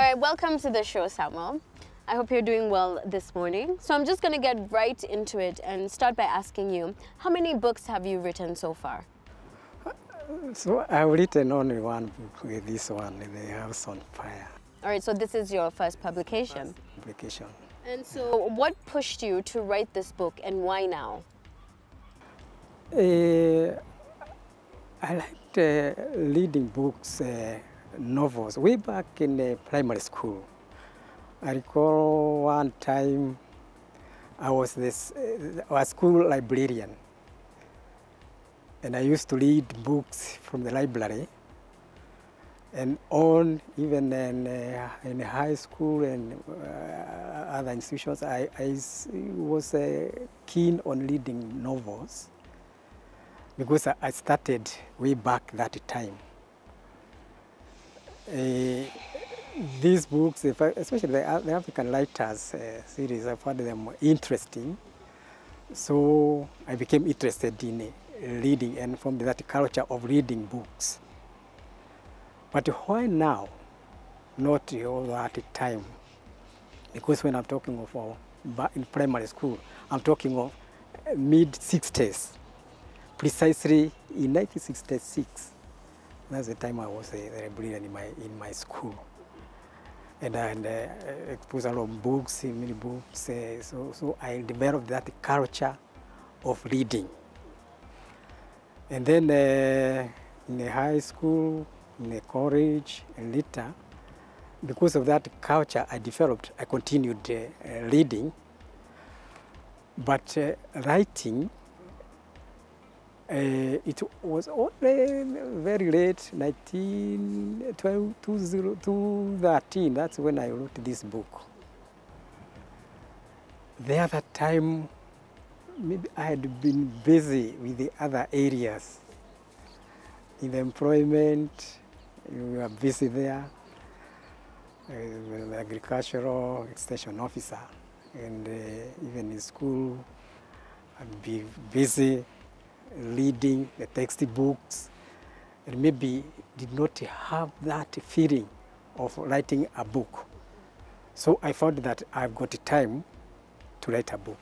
right, welcome to the show, Samuel. I hope you're doing well this morning. So I'm just going to get right into it and start by asking you, how many books have you written so far? So I've written only one book with this one, The House on Fire. All right, so this is your first publication. First publication. And so what pushed you to write this book and why now? I liked reading books, novels, way back in primary school. I recall one time I was a school librarian, and I used to read books from the library. And on, even in high school and other institutions, I was keen on reading novels because I started way back that time. These books, especially the African writers series, I found them interesting. So I became interested in reading and formed that culture of reading books. But why now? Not all that time. Because when I'm talking of in primary school, I'm talking of mid-60s, precisely in 1966. That's the time I was a librarian in my school. And I exposed a lot of books, many books. So I developed that culture of reading. And then in the high school, in the college, and later, because of that culture I developed, I continued reading. But writing, it was only very late, 2013, that's when I wrote this book. The other time, maybe I had been busy with the other areas. In the employment, we were busy there, the agricultural extension officer, and even in school, I'd be busy reading the textbooks, and maybe did not have that feeling of writing a book. So I found that I've got time to write a book.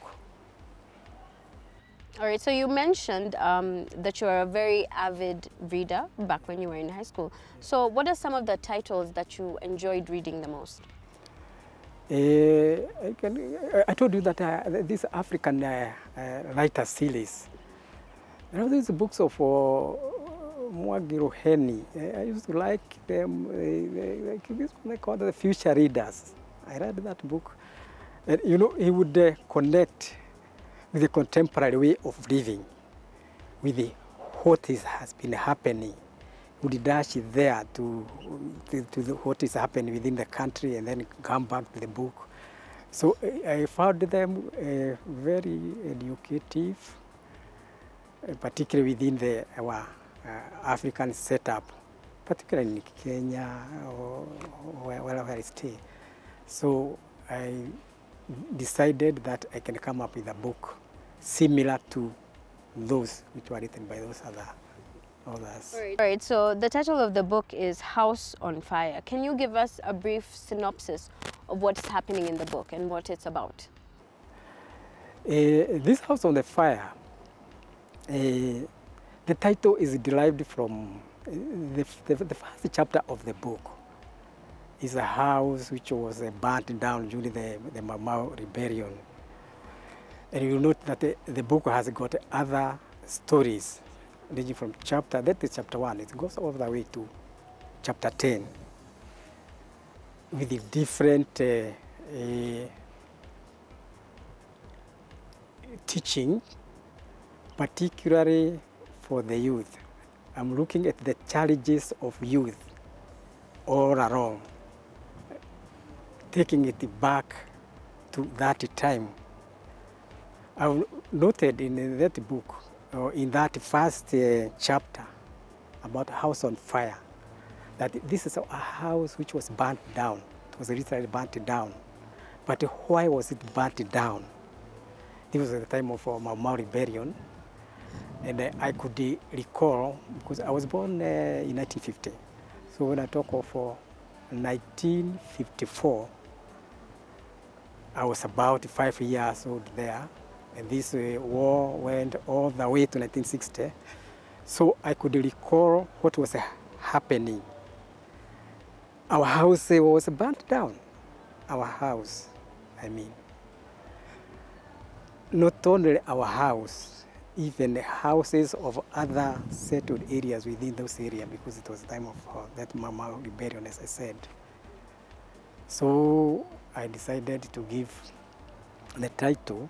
All right, so you mentioned that you are a very avid reader back when you were in high school. So what are some of the titles that you enjoyed reading the most? I told you that this African writer series, there are these books of Mwangi Roheni. I used to like them, they call the future readers. I read that book. And, you know, he would connect with the contemporary way of living, with what has been happening. He would dash there to what is happening within the country and then come back to the book. So I found them very educative, particularly within our African setup, particularly in Kenya or wherever I stay. So I decided that I can come up with a book similar to those which were written by those others. All right, so the title of the book is House on Fire. Can you give us a brief synopsis of what's happening in the book and what it's about? This House on the Fire, the title is derived from the first chapter of the book. Is a house which was burnt down during the Mombasa Rebellion. And you will note that the book has got other stories ranging from that is chapter 1, it goes all the way to chapter 10 with the different teaching, particularly for the youth. I'm looking at the challenges of youth all around, taking it back to that time. I've noted in that book, or in that first chapter about House on Fire, that this is a house which was burnt down. It was literally burnt down. But why was it burnt down? This was at the time of Mombasa Rebellion. And I could recall, because I was born in 1950. So when I talk of 1954, I was about 5 years old there, and this war went all the way to 1960. So I could recall what was happening. Our house was burnt down. Our house, I mean. Not only our house, even the houses of other settled areas within those areas, because it was the time of that Mau Mau rebellion, as I said. So I decided to give the title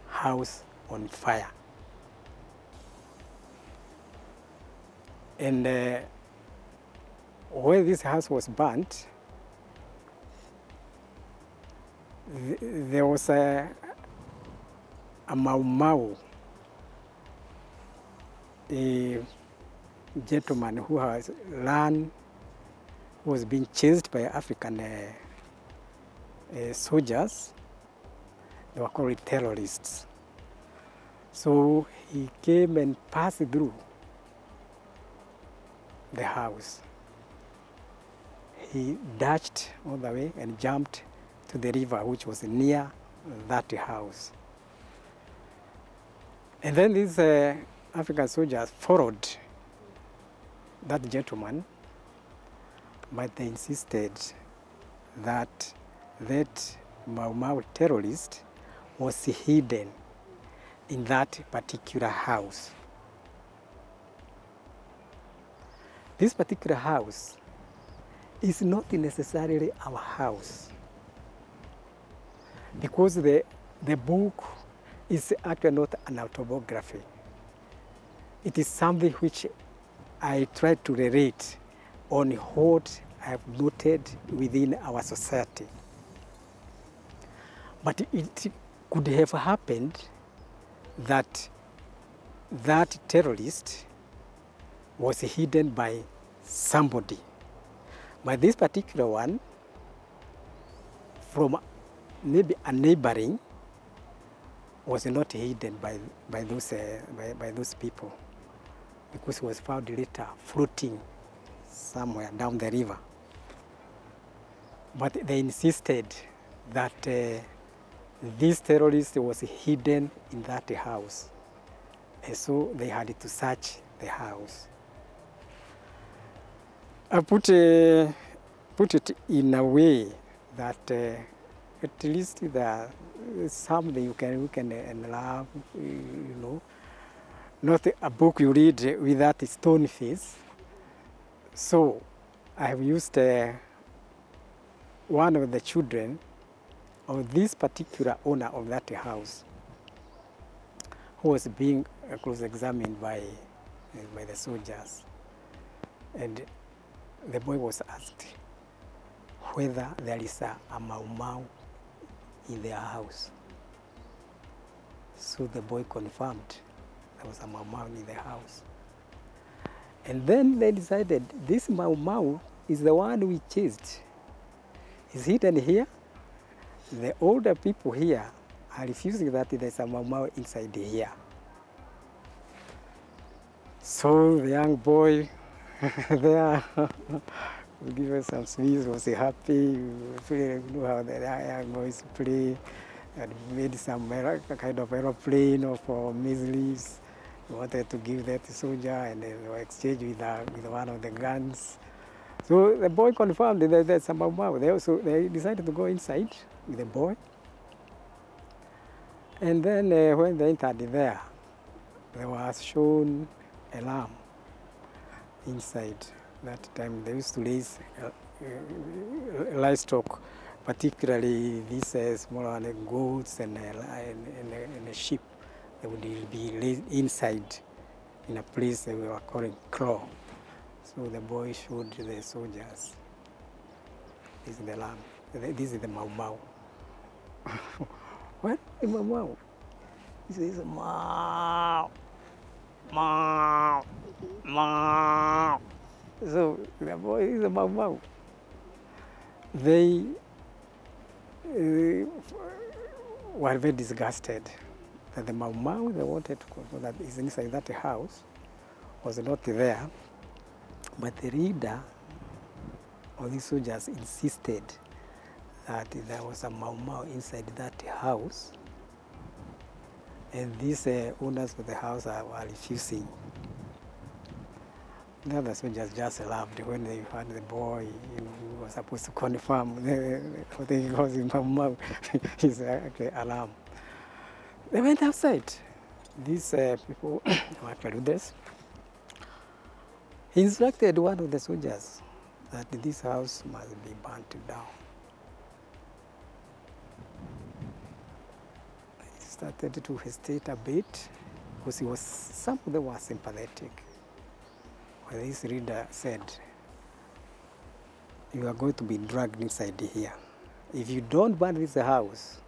House on Fire. And when this house was burnt, there was a Mau Mau, a gentleman who has learned, who was being chased by African soldiers. They were called terrorists. So he came and passed through the house. He dashed all the way and jumped to the river, which was near that house. And then these African soldiers followed that gentleman, but they insisted that that Mau Mau terrorist was hidden in that particular house. This particular house is not necessarily our house, because the book is actually not an autobiography. It is something which I try to relate on what I have noted within our society. But it could have happened that that terrorist was hidden by somebody. But this particular one, from maybe a neighboring, was not hidden by those people, because he was found later floating somewhere down the river. But they insisted that this terrorist was hidden in that house, and so they had to search the house. I put it in a way that at least there is something you can love, you know, not a book you read with that stone face. So I have used one of the children of this particular owner of that house, who was being cross-examined by the soldiers. And the boy was asked whether there is a Mau Mau in their house. So the boy confirmed there was a Mau Mau in the house. And then they decided this Mau Mau is the one we chased. He's hidden here. The older people here are refusing that there's a Mau Mau inside here. So the young boy there we give us some sweets, was happy, you know how the young boys play, and made some kind of aeroplane of maize leaves. We wanted to give that to soldier, and then we exchanged with one of the guns. So the boy confirmed that there's some Mau Mau. They decided to go inside with the boy. And then when they entered there, there was shown a lamb inside. That time they used to raise livestock, particularly these small goats and sheep. They would be raised inside in a place that we were calling claw. So the boy showed the soldiers, this is the lamb, this is the Mau Mau. What? The Mau Mau? He says, Mau, Mau, Mau. So the boy is a Mau Mau. They were very disgusted that the Mau Mau they wanted to confirm that is inside that house was not there, but the reader of these soldiers insisted that there was a Mau Mau inside that house, and these owners of the house were refusing. The other soldiers just laughed when they heard the boy who was supposed to confirm what he calls him Mau Mau. He's actually alarmed. They went outside. These people who actually do this. He instructed one of the soldiers that this house must be burnt down. He started to hesitate a bit because some of them were sympathetic. Well, this reader said, you are going to be dragged inside here. If you don't burn this house,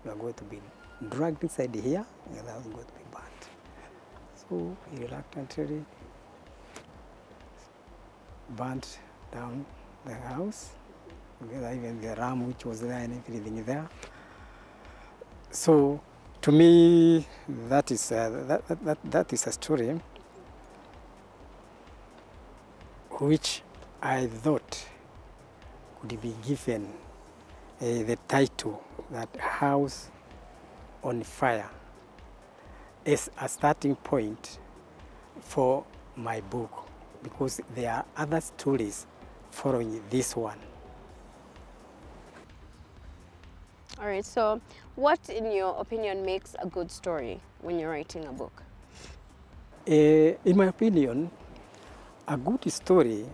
you are going to be dragged inside here, and the house is going to be burnt. So he reluctantly burnt down the house, even the ram which was there and everything there. So to me, that is a story which I thought could be given the title that House on Fire as a starting point for my book, because there are other stories following this one. All right, so what, in your opinion, makes a good story when you're writing a book? In my opinion, a good story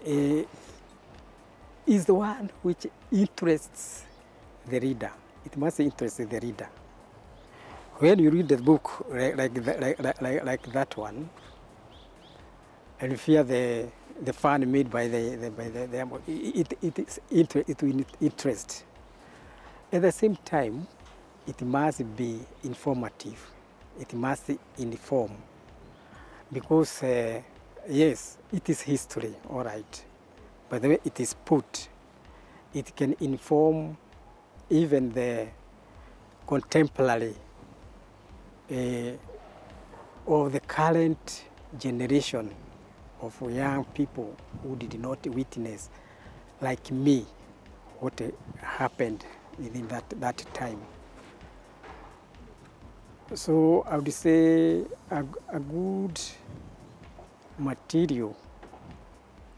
is the one which interests the reader. It must interest the reader. When you read the book like that one, and you hear the fun made by it will interest. At the same time, it must be informative. It must inform. Because, yes, it is history, all right. But the way it is put, it can inform even the contemporary or the current generation of young people who did not witness, like me, what happened within that time. So I would say a good material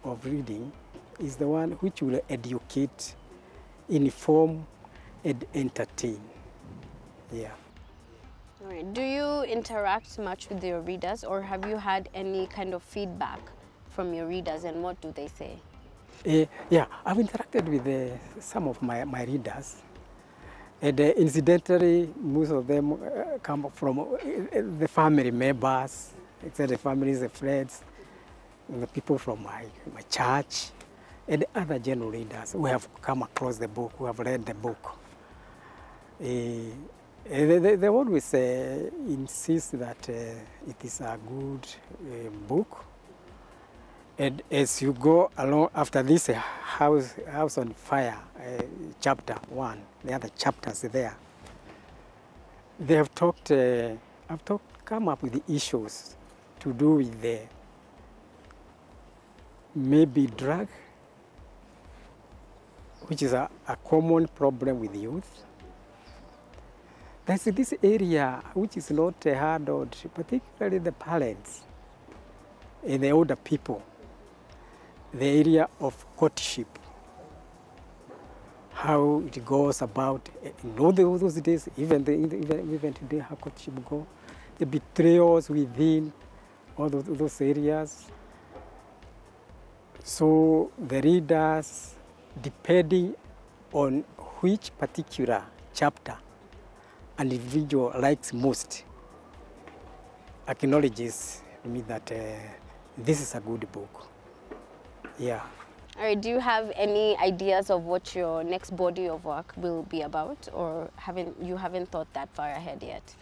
of reading is the one which will educate, inform, and entertain. Yeah. All right. Do you interact much with your readers, or have you had any kind of feedback from your readers, and what do they say? Yeah, I've interacted with some of my readers. And incidentally, most of them come from the family members, extended families, the friends, the people from my church, and other general readers who have come across the book, who have read the book. They always insist that it is a good book. And as you go along after this House on Fire, chapter 1, the other chapters there, they have come up with the issues to do with the maybe drug, which is a common problem with youth. There's this area which is not handled, particularly the parents and the older people. The area of courtship, how it goes about in all those days, even today, how courtship go, the betrayals within all those areas. So the readers, depending on which particular chapter an individual likes most, acknowledges me that this is a good book. Yeah. All right, do you have any ideas of what your next body of work will be about, or you haven't thought that far ahead yet?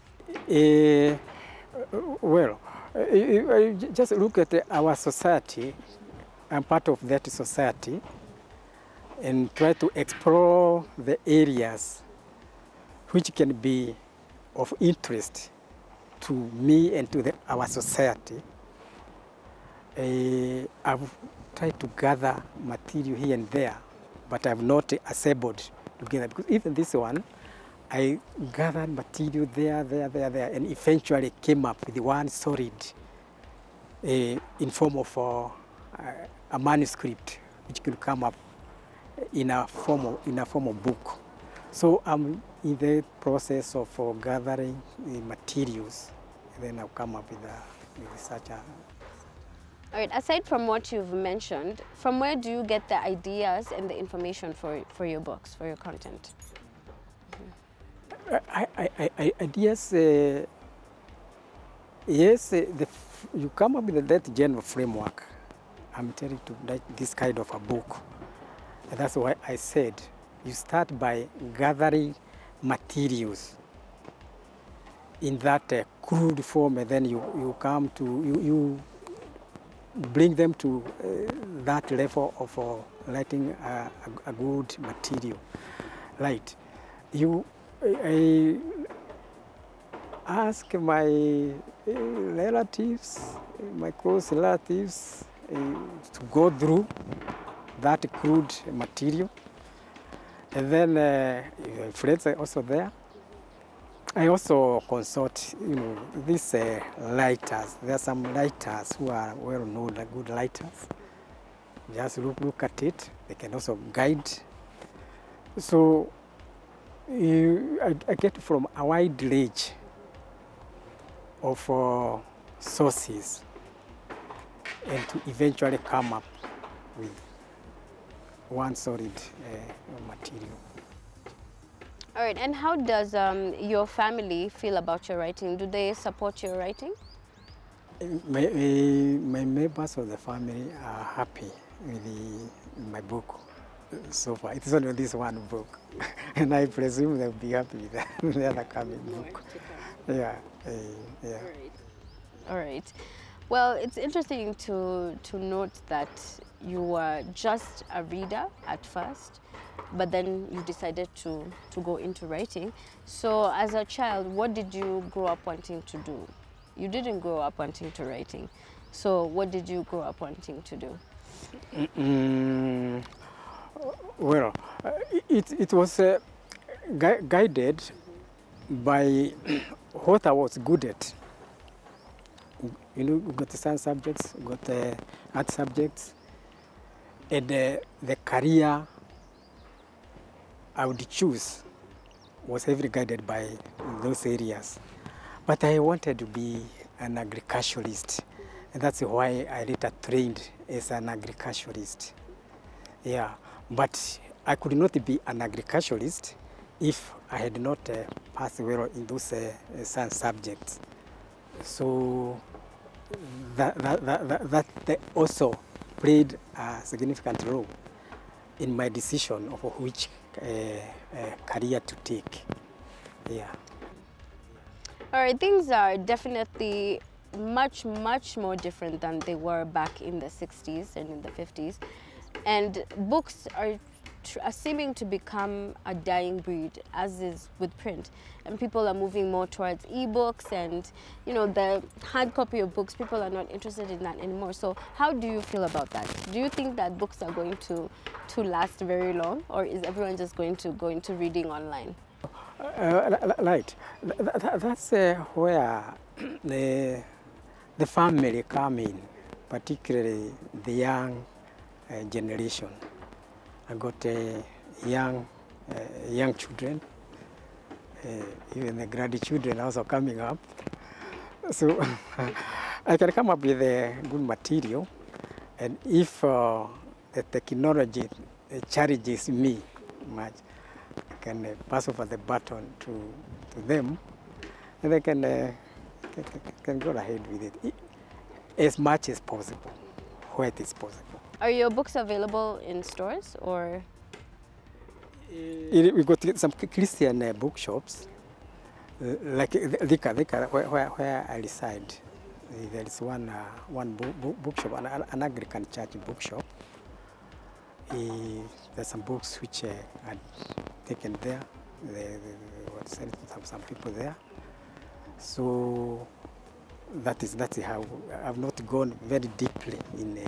Well, just look at our society. I'm part of that society, and try to explore the areas which can be of interest to me and to our society. I've tried to gather material here and there, but I've not assembled together, because even this one, I gathered material there, and eventually came up with one solid in form of a manuscript, which could come up in a form of book. So I'm in the process of gathering the materials, and then I'll come up with such a. All right, aside from what you've mentioned, from where do you get the ideas and the information for your books, for your content? Ideas, yes, you come up with that general framework. I'm telling you to write this kind of a book. And that's why I said you start by gathering materials in that crude form, and then you come to, you bring them to that level of writing a good material. Right. I ask my relatives, my close relatives, to go through that crude material. And then friends are also there. I also consult, these writers. There are some writers who are well-known, good writers. Just look at it. They can also guide. So I get from a wide range of sources, and to eventually come up with one solid material. All right, and how does your family feel about your writing? Do they support your writing? My members of the family are happy with my book so far. It's only this one book, and I presume they'll be happy with the other coming book. Yeah, yeah. All right. Well, it's interesting to note that you were just a reader at first, but then you decided to go into writing. So as a child, what did you grow up wanting to do? You didn't grow up wanting to writing. So what did you grow up wanting to do? Well, it was guided by what I was good at. We got the science subjects, we got the art subjects, and the career I would choose was heavily guided by those areas. But I wanted to be an agriculturalist, and that's why I later trained as an agriculturalist. Yeah, but I could not be an agriculturalist if I had not passed well in those science subjects. So that also played a significant role in my decision of which career to take. Yeah. All right, things are definitely much more different than they were back in the 60s and in the 50s. And books are seeming to become a dying breed, as is with print. And people are moving more towards e-books, and the hard copy of books, people are not interested in that anymore. So how do you feel about that? Do you think that books are going to last very long, or is everyone just going to go into reading online? Right. That's where the family come in, particularly the young generation. I got young children, even the grandchildren also coming up. So I can come up with a good material, and if the technology challenges me much, I can pass over the baton to them, and they can go ahead with it as much as possible, where it is possible. Are your books available in stores, or? We got some Christian bookshops, like where I reside. There is one bookshop, an Anglican church bookshop. There's some books which are taken there. They were sent to some people there. So That's how I've not gone very deeply in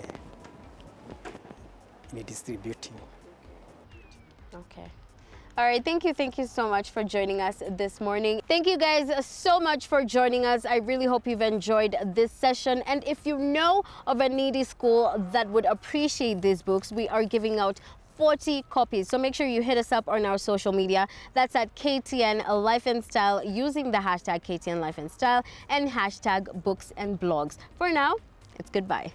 distributing. Okay. All right, thank you so much for joining us this morning. Thank you guys so much for joining us. I really hope you've enjoyed this session. And if you know of a needy school that would appreciate these books, we are giving out 40 copies. So make sure you hit us up on our social media. That's at KTN Life and Style using the hashtag KTN Life and Style and hashtag books and blogs. For now, it's goodbye.